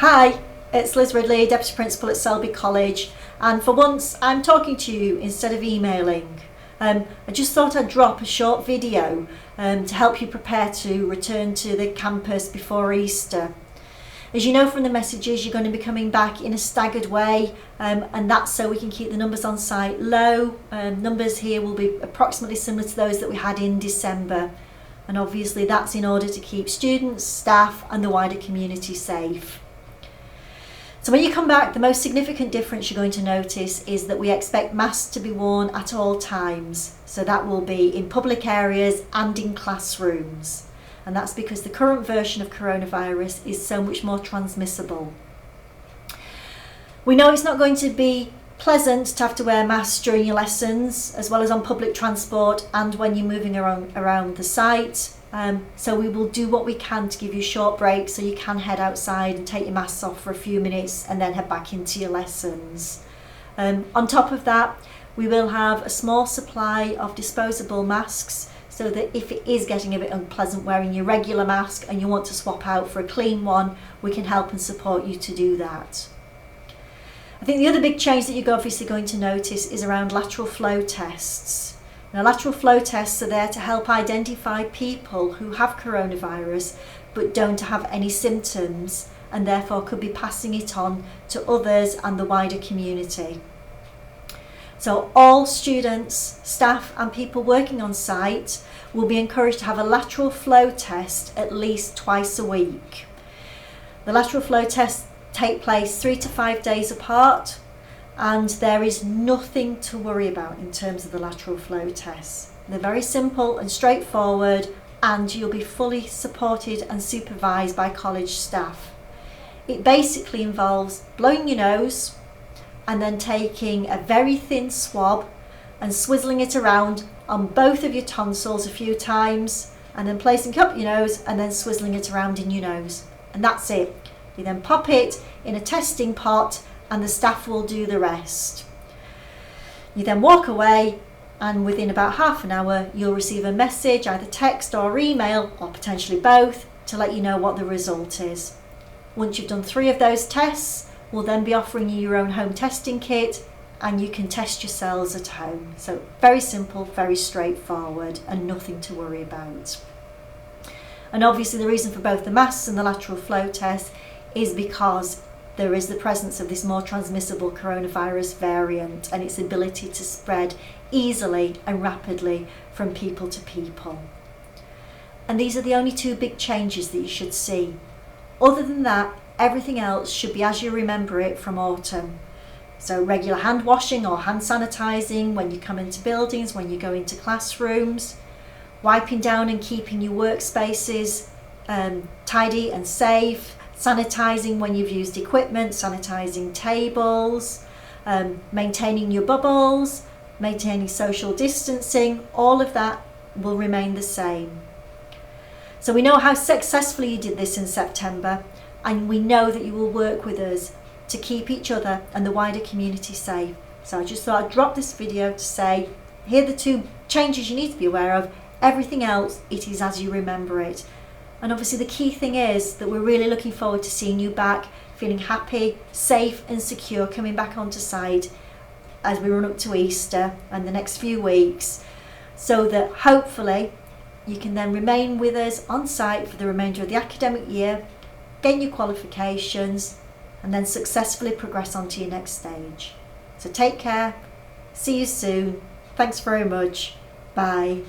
Hi, it's Liz Ridley, Deputy Principal at Selby College, and for once I'm talking to you instead of emailing. I just thought I'd drop a short video to help you prepare to return to the campus before Easter. As you know from the messages, you're going to be coming back in a staggered way, and that's so we can keep the numbers on site low. Numbers here will be approximately similar to those that we had in December, and obviously that's in order to keep students, staff and the wider community safe. So when you come back, the most significant difference you're going to notice is that we expect masks to be worn at all times. So that will be in public areas and in classrooms. And that's because the current version of coronavirus is so much more transmissible. We know it's not going to be pleasant to have to wear masks during your lessons, as well as on public transport and when you're moving around the site. So we will do what we can to give you short breaks so you can head outside and take your masks off for a few minutes and then head back into your lessons. On top of that, we will have a small supply of disposable masks so that if it is getting a bit unpleasant wearing your regular mask and you want to swap out for a clean one, we can help and support you to do that. I think the other big change that you're obviously going to notice is around lateral flow tests. Now, lateral flow tests are there to help identify people who have coronavirus but don't have any symptoms and therefore could be passing it on to others and the wider community. So all students, staff and people working on site will be encouraged to have a lateral flow test at least twice a week. The lateral flow tests take place 3 to 5 days apart, and there is nothing to worry about in terms of the lateral flow tests. They're very simple and straightforward, and you'll be fully supported and supervised by college staff. It basically involves blowing your nose and then taking a very thin swab and swizzling it around on both of your tonsils a few times, and then placing it up your nose and then swizzling it around in your nose. And that's it. You then pop it in a testing pot and the staff will do the rest. You then walk away, and within about half an hour you'll receive a message, either text or email or potentially both, to let you know what the result is. Once you've done 3 of those tests, we'll then be offering you your own home testing kit and you can test yourselves at home. So very simple, very straightforward, and nothing to worry about. And obviously the reason for both the masks and the lateral flow test is because there is the presence of this more transmissible coronavirus variant and its ability to spread easily and rapidly from people to people. And these are the only 2 big changes that you should see. Other than that, everything else should be as you remember it from autumn. So regular hand washing or hand sanitizing when you come into buildings, when you go into classrooms, wiping down and keeping your workspaces tidy and safe, sanitizing when you've used equipment, sanitizing tables, maintaining your bubbles, maintaining social distancing, all of that will remain the same. So we know how successfully you did this in September, and we know that you will work with us to keep each other and the wider community safe. So I just thought I'd drop this video to say, here are the 2 changes you need to be aware of. Everything else, it is as you remember it. And obviously the key thing is that we're really looking forward to seeing you back, feeling happy, safe and secure, coming back onto site as we run up to Easter and the next few weeks, so that hopefully you can then remain with us on site for the remainder of the academic year, gain your qualifications and then successfully progress on to your next stage. So take care, see you soon, thanks very much, bye.